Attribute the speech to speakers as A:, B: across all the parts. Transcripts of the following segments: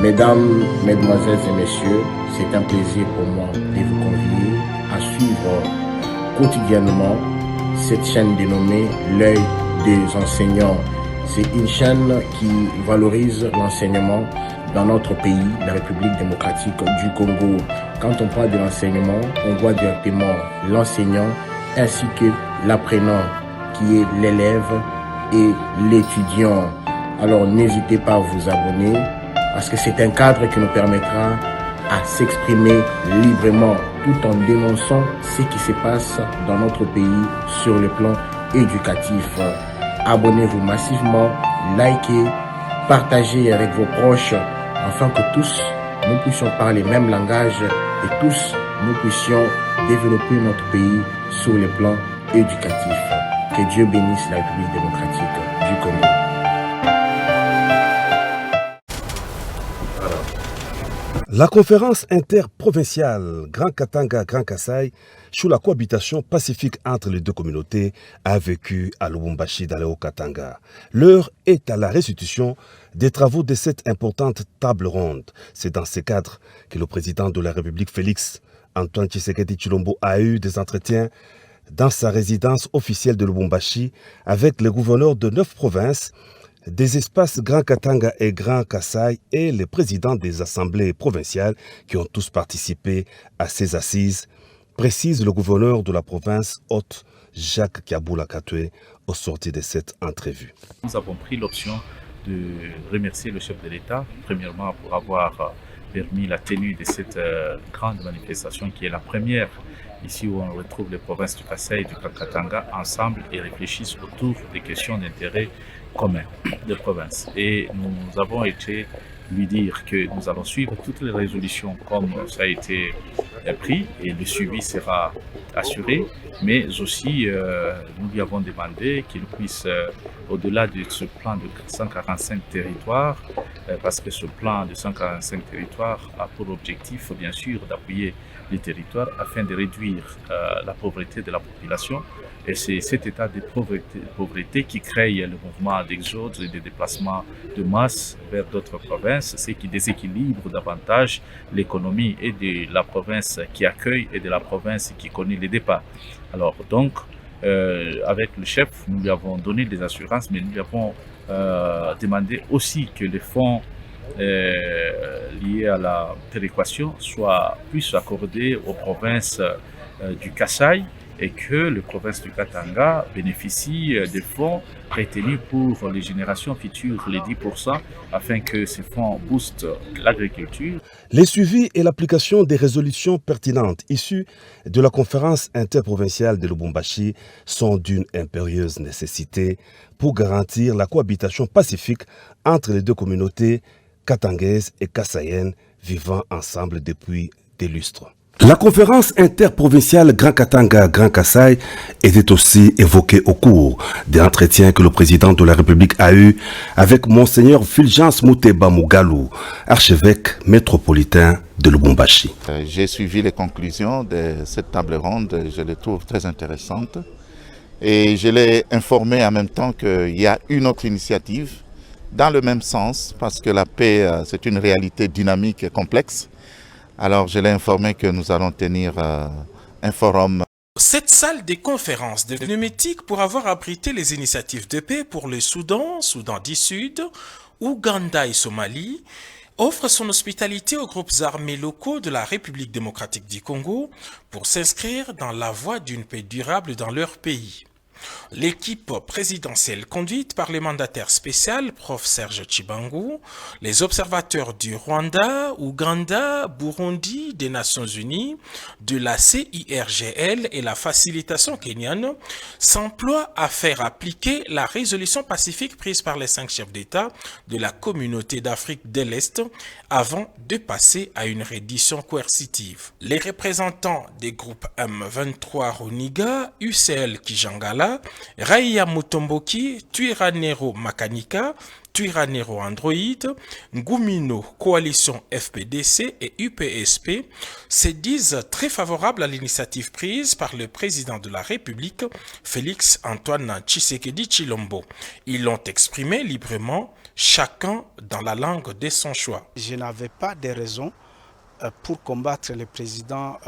A: Mesdames, Mesdemoiselles et Messieurs, c'est un plaisir pour moi de vous convier à suivre quotidiennement cette chaîne dénommée L'œil des enseignants. C'est une chaîne qui valorise l'enseignement dans notre pays, la République démocratique du Congo. Quand on parle de l'enseignement, on voit directement l'enseignant ainsi que l'apprenant qui est l'élève et l'étudiant. Alors n'hésitez pas à vous abonner parce que c'est un cadre qui nous permettra à s'exprimer librement tout en dénonçant ce qui se passe dans notre pays sur le plan éducatif. Abonnez-vous massivement, likez, partagez avec vos proches afin que tous nous puissions parler le même langage et tous nous puissions développer notre pays sur le plan éducatif. Que Dieu bénisse la République démocratique du Congo.
B: La conférence interprovinciale Grand Katanga-Grand Kasaï sur la cohabitation pacifique entre les deux communautés a vécu à Lubumbashi dans le Haut-Katanga. L'heure est à la restitution des travaux de cette importante table ronde. C'est dans ce cadre que le président de la République, Félix Antoine Tshisekedi Tshilombo, a eu des entretiens dans sa résidence officielle de Lubumbashi avec les gouverneurs de 9 provinces, des espaces Grand Katanga et Grand Kasaï et les présidents des assemblées provinciales qui ont tous participé à ces assises, précise le gouverneur de la province haute, Jacques Kiaboula Katoué, au sortir de cette entrevue.
C: Nous avons pris l'option de remercier le chef de l'État, premièrement pour avoir permis la tenue de cette grande manifestation qui est la première ici où on retrouve les provinces du Kasaï et du Grand Katanga ensemble et réfléchissent autour des questions d'intérêt commun de province. Et nous avons été lui dire que nous allons suivre toutes les résolutions comme ça a été pris et le suivi sera assuré, mais aussi nous lui avons demandé qu'il puisse, au-delà de ce plan de 145 territoires, parce que ce plan de 145 territoires a pour objectif bien sûr d'appuyer les territoires afin de réduire la pauvreté de la population. Et c'est cet état de pauvreté qui crée le mouvement d'exode et de déplacement de masse vers d'autres provinces, ce qui déséquilibre davantage l'économie et de la province qui accueille et de la province qui connaît les départs. Alors donc, avec le chef, nous lui avons donné des assurances, mais nous lui avons demandé aussi que les fonds liés à la péréquation puissent accordés aux provinces du Kasaï et que les provinces du Katanga bénéficient des fonds retenus pour les générations futures, les 10%, afin que ces fonds boostent l'agriculture.
B: Les suivis et l'application des résolutions pertinentes issues de la conférence interprovinciale de Lubumbashi sont d'une impérieuse nécessité pour garantir la cohabitation pacifique entre les deux communautés katangaises et kassaïennes vivant ensemble depuis des lustres. La conférence interprovinciale Grand Katanga-Grand Kasaï était aussi évoquée au cours des entretiens que le président de la République a eu avec Monseigneur Fulgence Mouteba Mougalou, archevêque métropolitain de Lubumbashi.
D: J'ai suivi les conclusions de cette table ronde, je les trouve très intéressantes et je l'ai informé en même temps qu'il y a une autre initiative dans le même sens parce que la paix c'est une réalité dynamique et complexe. Alors, je l'ai informé que nous allons tenir un forum.
E: Cette salle des conférences de pneumatique pour avoir abrité les initiatives de paix pour le Soudan, Soudan du Sud, Ouganda et Somalie, offre son hospitalité aux groupes armés locaux de la République démocratique du Congo pour s'inscrire dans la voie d'une paix durable dans leur pays. L'équipe présidentielle conduite par le mandataire spécial, Prof Serge Tshibangu, les observateurs du Rwanda, Ouganda, Burundi, des Nations Unies, de la CIRGL et la facilitation kenyane s'emploient à faire appliquer la résolution pacifique prise par les 5 chefs d'État de la communauté d'Afrique de l'Est avant de passer à une reddition coercitive. Les représentants des groupes M23 Roniga, UCL Kijangala, Katanga, Raia Mutomboki, Twirwaneho Makanika, Twirwaneho Android, Ngumino Coalition FPDC et UPSP se disent très favorables à l'initiative prise par le président de la République, Félix Antoine Tshisekedi Tshilombo. Ils l'ont exprimé librement, chacun dans la langue de son choix.
F: Je n'avais pas de raison pour combattre le président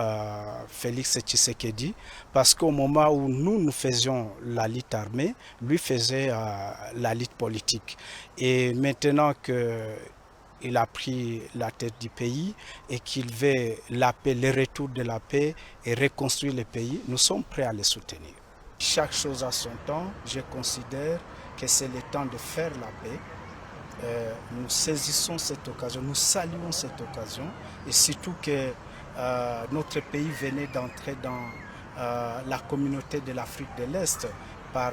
F: Félix Tshisekedi, parce qu'au moment où nous faisions la lutte armée, lui faisait la lutte politique. Et maintenant qu'il a pris la tête du pays et qu'il veut la paix, le retour de la paix et reconstruire le pays, nous sommes prêts à le soutenir. Chaque chose a son temps. Je considère que c'est le temps de faire la paix. Nous saisissons cette occasion, nous saluons cette occasion et surtout que notre pays venait d'entrer dans la communauté de l'Afrique de l'Est par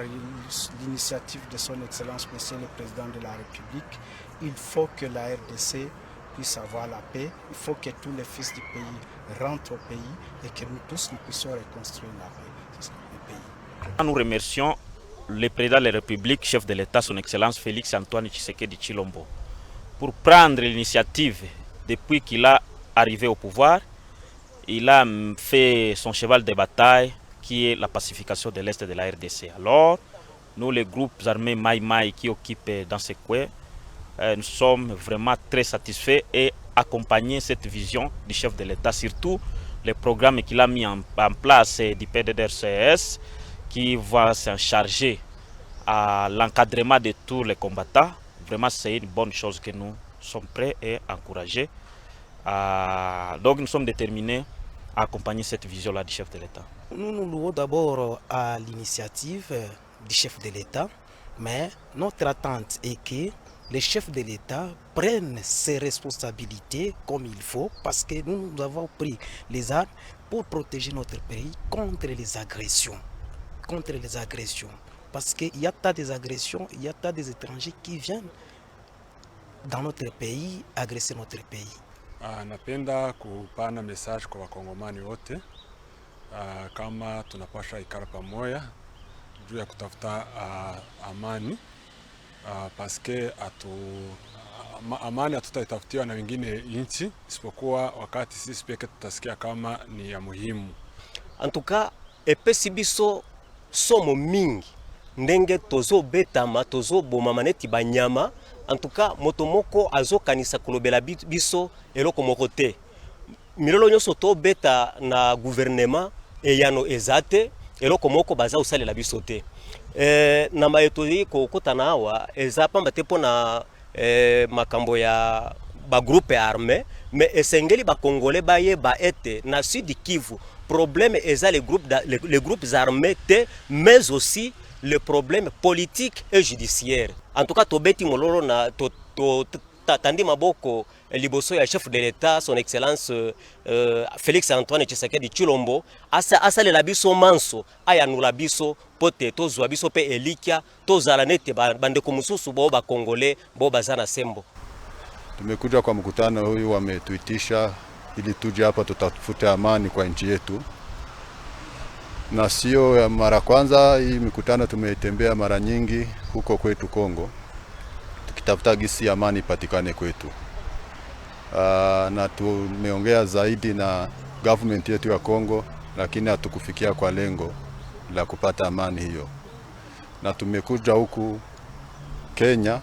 F: l'initiative de son Excellence Monsieur le Président de la République. Il faut que la RDC puisse avoir la paix, il faut que tous les fils du pays rentrent au pays et que nous tous nous puissions reconstruire la paix, le pays.
G: Nous remercions le président de la République, chef de l'État, son Excellence Félix Antoine Tshisekedi Tshilombo, pour prendre l'initiative depuis qu'il a arrivé au pouvoir. Il a fait son cheval de bataille qui est la pacification de l'Est de la RDC. Alors, nous, les groupes armés Maï Maï qui occupent dans ce coin, nous sommes vraiment très satisfaits et accompagnés cette vision du chef de l'État, surtout les programmes qu'il a mis en place du PDDRCS, qui va s'en charger à l'encadrement de tous les combattants. Vraiment, c'est une bonne chose que nous sommes prêts et encouragés. Donc, nous sommes déterminés à accompagner cette vision-là du chef de l'État.
H: Nous nous louons d'abord à l'initiative du chef de l'État, mais notre attente est que les chefs de l'État prennent ses responsabilités comme il faut, parce que nous avons pris les armes pour protéger notre pays contre les agressions. Parce qu'il y a tas des agressions, il y a tas des étrangers qui viennent dans notre pays agresser notre pays.
I: Napenda kupana message kwa wakongomani wote kama tunapasha ikara pamoja juu ya kutafuta amani, paske amani hatutaitafutiwa na wengine nchi isipokuwa wakati sisi peke tutasikia kama ni ya muhimu.
J: Antuka epesi biso somo mingi ndenge tozo betama tozo bomama neti banyama. Antuka motomoko azo kanisa kolobela biso eloko moko te. Milolo nyonso to beta na gouvernement eyano ezate eloko moko baza usalela biso te. Na maeto yi kokota na awa eza pamba te pona makambo ya ba groupe armé, mais esengeli ba congolais baye ba ete na Sud Kivu problème eza les groupes armés te, mais aussi le problème politique et judiciaire. En tout cas, tobeti mololo na tandi maboko liboso ya chef de l'État, son Excellence Félix Antoine Tshisekedi Tshilombo, asa le labiso manso, aya nula biso pote tozwa biso pe elikia tozala nete bandeko mususu bo ba Congolais bo bazana sembo.
K: Tumekuja kwa mkutano huyu wametuitisha ili tuje hapa tutafute amani kwa nchi yetu. Na sio mara kwanza, hii mikutano tumeitembea mara nyingi huko kwetu Kongo, tukitafuta gisi amani patikane kwetu. Na tumeongea zaidi na government yetu ya Kongo, lakini hatukufikia kwa lengo la kupata amani hiyo. Na tumekuja huku Kenya,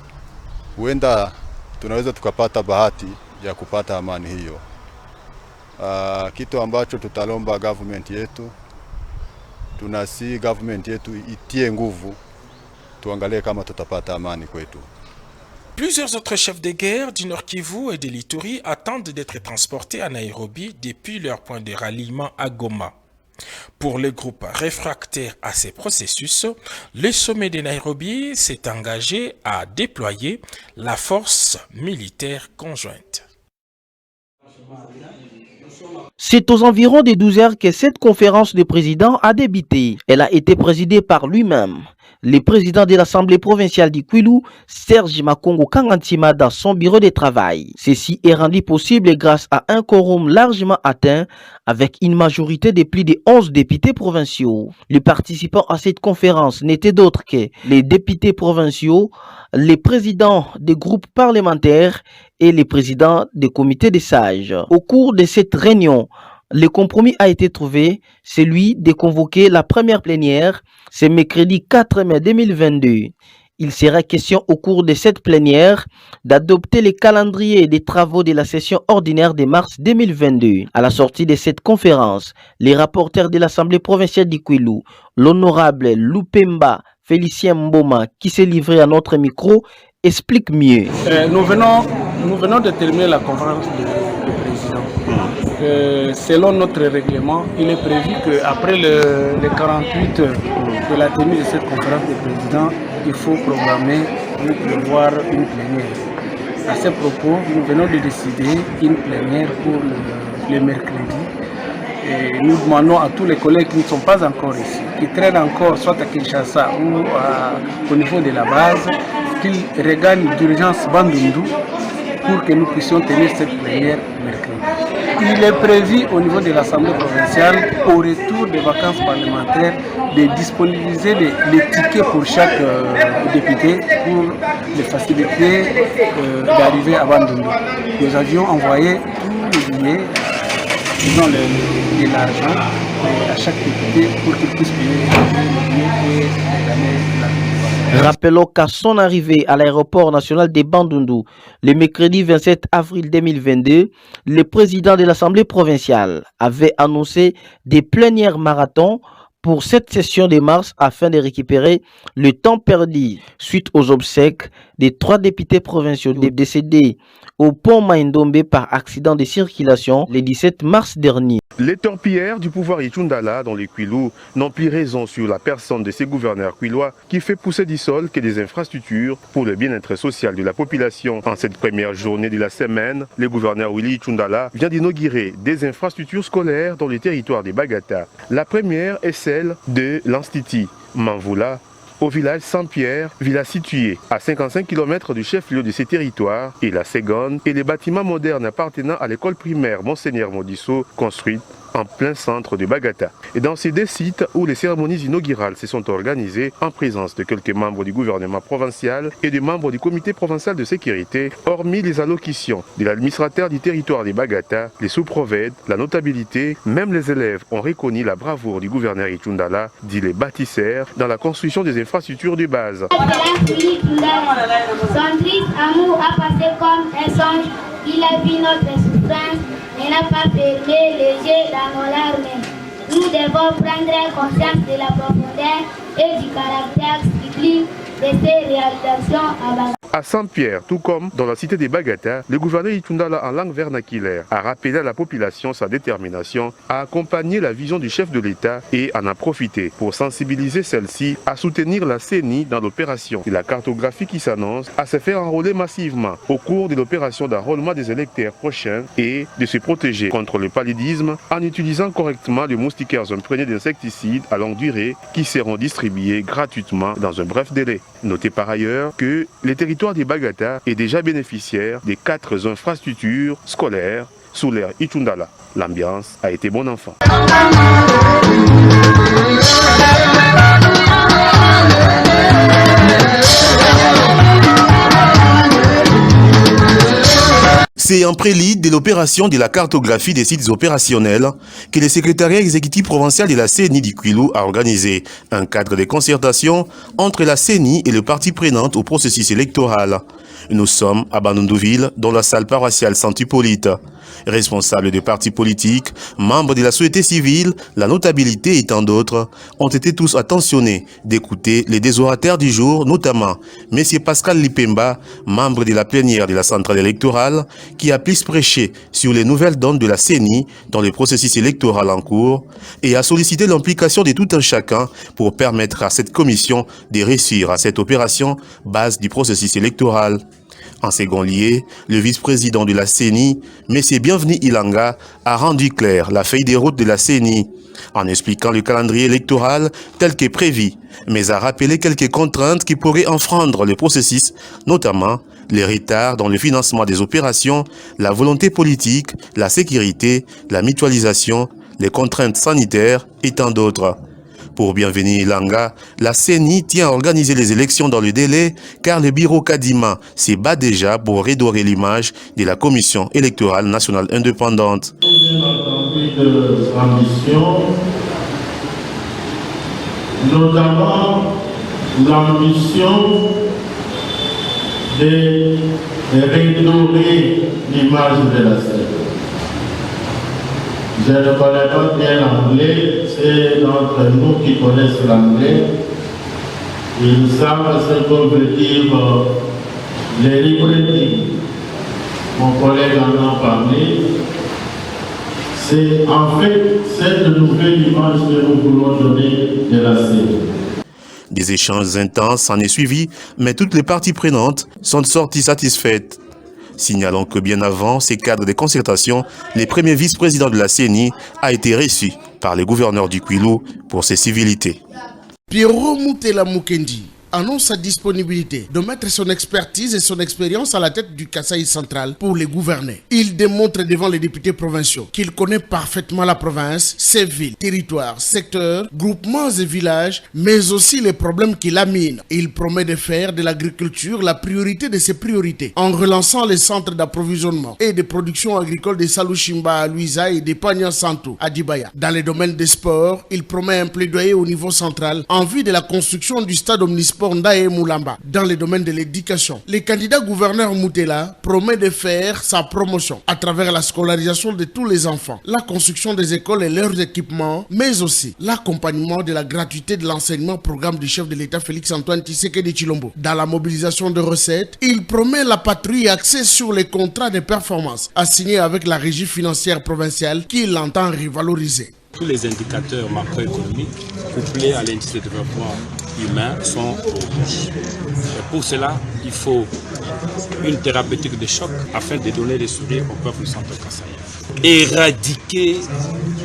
K: huenda tunaweza tukapata bahati ya kupata amani hiyo. Kitu ambacho tutalomba government yetu, tunasi government yetu itie nguvu, tuangalie kama tutapata amani kwetu.
E: Plusieurs autres chefs de guerre du Nord Kivu et de l'Ituri attendent d'être transportés à Nairobi depuis leur point de ralliement à Goma. Pour le groupe réfractaire à ces processus, le sommet de Nairobi s'est engagé à déployer la force militaire conjointe.
L: C'est aux environs des 12 heures que cette conférence de président a débuté. Elle a été présidée par lui-même. le président de l'Assemblée provinciale du Kwilu, Serge Makongo Kangantima, dans son bureau de travail. Ceci est rendu possible grâce à un quorum largement atteint avec une majorité de plus de 11 députés provinciaux. Les participants à cette conférence n'étaient d'autres que les députés provinciaux, les présidents des groupes parlementaires et les présidents des comités des sages. Au cours de cette réunion, le compromis a été trouvé, celui de convoquer la première plénière ce mercredi 4 mai 2022. Il sera question au cours de cette plénière d'adopter le calendrier des travaux de la session ordinaire de mars 2022. À la sortie de cette conférence, les rapporteurs de l'Assemblée provinciale du Kwilu, l'honorable Lupemba Félicien Mboma, qui s'est livré à notre micro, explique mieux.
M: Nous venons de terminer la conférence du président. Selon notre règlement, il est prévu qu'après les 48 heures de la tenue de cette conférence du président, il faut programmer ou prévoir une plénière. À ce propos, nous venons de décider une plénière pour le mercredi. Et nous demandons à tous les collègues qui ne sont pas encore ici, qui traînent encore soit à Kinshasa ou au niveau de la base, qu'ils regagnent d'urgence Bandundu pour que nous puissions tenir cette plénière mercredi. Il est prévu au niveau de l'Assemblée provinciale, au retour des vacances parlementaires, de disponibiliser les tickets pour chaque député pour les faciliter d'arriver à Bandundu. Nous avions envoyé tous les billets, disons de l'argent à chaque député pour qu'il puisse payer le billet et gagner la.
L: Rappelons qu'à son arrivée à l'aéroport national de Bandundu, le mercredi 27 avril 2022, le président de l'Assemblée provinciale avait annoncé des plénières marathons pour cette session de mars afin de récupérer le temps perdu suite aux obsèques des 3 députés provinciaux décédés au pont Maïndombe par accident de circulation le 17 mars dernier.
N: Les torpilleurs du pouvoir Itundala dans les Kwilu n'ont plus raison sur la personne de ces gouverneurs kwilois qui fait pousser du sol que des infrastructures pour le bien-être social de la population. En cette première journée de la semaine, le gouverneur Willy Itundala vient d'inaugurer des infrastructures scolaires dans le territoire des Bagata. La première est celle de l'Institut Manvoula, au village Saint-Pierre, village situé à 55 km du chef-lieu de ces territoires, et la seconde est les bâtiments modernes appartenant à l'école primaire Monseigneur Modisso, construite en plein centre de Bagata. Et dans ces 2 sites où les cérémonies inaugurales se sont organisées en présence de quelques membres du gouvernement provincial et des membres du comité provincial de sécurité, hormis les allocutions de l'administrateur du territoire de Bagata, les sous-provèdes, la notabilité, même les élèves ont reconnu la bravoure du gouverneur Itundala, dit les bâtisseurs, dans la construction des infrastructures de base.
O: Son triste amour a passé comme un songe, il a vu notre souffrance et n'a pas fermé les yeux dans nos larmes. Nous devons prendre conscience de la profondeur et du caractère cyclique de ces réalisations à Bagata.
N: À Saint-Pierre, tout comme dans la cité des Bagata, le gouverneur Itundala en langue vernaculaire a rappelé à la population sa détermination à accompagner la vision du chef de l'État et en a profité pour sensibiliser celle-ci à soutenir la CENI dans l'opération de la cartographie qui s'annonce à se faire enrôler massivement au cours de l'opération d'enrôlement des électeurs prochains et de se protéger contre le paludisme en utilisant correctement les moustiquaires imprégnés d'insecticides à longue durée qui seront distribués gratuitement dans un bref délai. Notez par ailleurs que les territoires des Bagata est déjà bénéficiaire des 4 infrastructures scolaires sous l'ère Itundala. L'ambiance a été bon enfant.
P: C'est en prélude de l'opération de la cartographie des sites opérationnels que le secrétariat exécutif provincial de la CENI du Kwilu a organisé un cadre de concertation entre la CENI et les parties prenantes au processus électoral. Nous sommes à Bandunduville, dans la salle paroissiale Saint-Hippolyte. Responsables des partis politiques, membres de la société civile, la notabilité et tant d'autres ont été tous attentionnés d'écouter les deux orateurs du jour, notamment M. Pascal Lipemba, membre de la plénière de la centrale électorale, qui a plus prêché sur les nouvelles donnes de la CENI dans le processus électoral en cours et a sollicité l'implication de tout un chacun pour permettre à cette commission de réussir à cette opération base du processus électoral. En second lieu, le vice-président de la CENI, M. Bienvenu Ilanga, a rendu clair la feuille de route de la CENI. en expliquant le calendrier électoral tel qu'est prévu, mais a rappelé quelques contraintes qui pourraient enfreindre le processus, notamment les retards dans le financement des opérations, la volonté politique, la sécurité, la mutualisation, les contraintes sanitaires et tant d'autres. Pour Bienvenue Langa, la CENI tient à organiser les élections dans le délai car le bureau Kadima s'y bat déjà pour redorer l'image de la Commission électorale nationale indépendante.
Q: Notamment l'ambition de redorer l'image de la CENI. Je ne connais pas bien l'anglais, c'est d'entre nous qui connaissent l'anglais. Il me semble ce qu'on veut dire les librettis. Mon collègue en a parlé. C'est en fait cette nouvelle image que nous voulons donner de la CENI.
P: Des échanges intenses s'en est suivi, mais toutes les parties prenantes sont sorties satisfaites. Signalons que bien avant ces cadres de concertation, le premier vice-président de la CENI a été reçu par le gouverneur du Kwilu pour ses civilités.
R: Pierrot Moutela Mukendi annonce sa disponibilité de mettre son expertise et son expérience à la tête du Kasaï central pour les gouverner. Il démontre devant les députés provinciaux qu'il connaît parfaitement la province, ses villes, territoires, secteurs, groupements et villages, mais aussi les problèmes qui laminent. Il promet de faire de l'agriculture la priorité de ses priorités en relançant les centres d'approvisionnement et de production agricole de Salouchimba à Luisa et de Pagna Santo à Dibaya. Dans les domaines des sports, il promet un plaidoyer au niveau central en vue de la construction du stade omnisport Ndaye Moulamba. Dans le domaine de l'éducation, le candidat gouverneur Moutela promet de faire sa promotion à travers la scolarisation de tous les enfants, la construction des écoles et leurs équipements, mais aussi l'accompagnement de la gratuité de l'enseignement programme du chef de l'État Félix Antoine Tshisekedi Tshilombo. Dans la mobilisation de recettes, il promet la patrouille axée sur les contrats de performance assignés avec la régie financière provinciale qu'il entend revaloriser.
S: Tous les indicateurs macroéconomiques couplés à l'indice de développement humain sont rouges. Et pour cela, il faut une thérapeutique de choc afin de donner des sourires au peuple centre-kassaïen. Éradiquer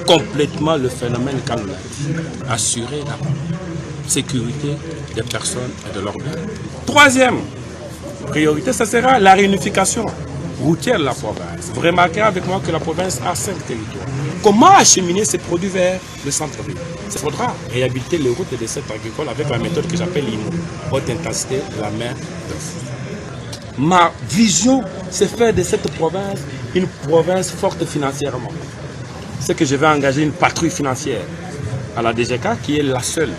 S: complètement le phénomène Kanoula. Assurer la sécurité des personnes et de leurs biens. Troisième priorité, ce sera la réunification routière de la province. Vous remarquerez avec moi que la province a 5 territoires. Comment acheminer ces produits vers le centre-ville? Il faudra réhabiliter les routes et les secteurs agricoles avec la méthode que j'appelle l'IMO, haute intensité, la main d'œuf. Ma vision, c'est faire de cette province une province forte financièrement. C'est que je vais engager une patrouille financière à la DGK qui est la seule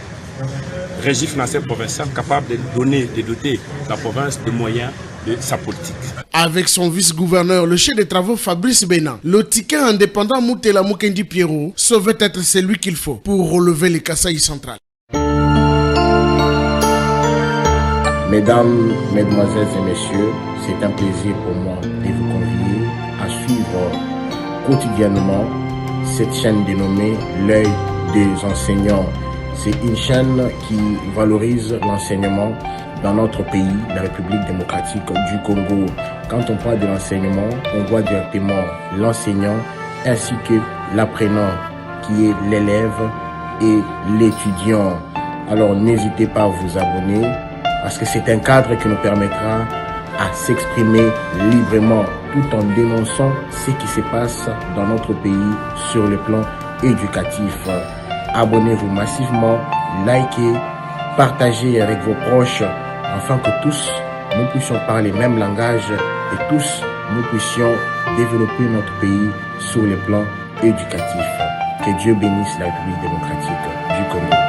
S: régie financière provinciale capable de doter la province de moyens de sa politique.
R: Avec son vice-gouverneur, le chef des travaux Fabrice Bénin, le ticket indépendant Moutela Mukendi Pierrot saurait être celui qu'il faut pour relever les Kasaï centrales.
A: Mesdames, Mesdemoiselles et Messieurs, c'est un plaisir pour moi de vous convier à suivre quotidiennement cette chaîne dénommée L'œil des enseignants. C'est une chaîne qui valorise l'enseignement dans notre pays, la République démocratique du Congo. Quand on parle de l'enseignement, on voit directement l'enseignant ainsi que l'apprenant qui est l'élève et l'étudiant. Alors n'hésitez pas à vous abonner parce que c'est un cadre qui nous permettra à s'exprimer librement tout en dénonçant ce qui se passe dans notre pays sur le plan éducatif. Abonnez-vous massivement, likez, partagez avec vos proches afin que tous nous puissions parler le même langage et tous nous puissions développer notre pays sur le plan éducatif. Que Dieu bénisse la République démocratique du Congo.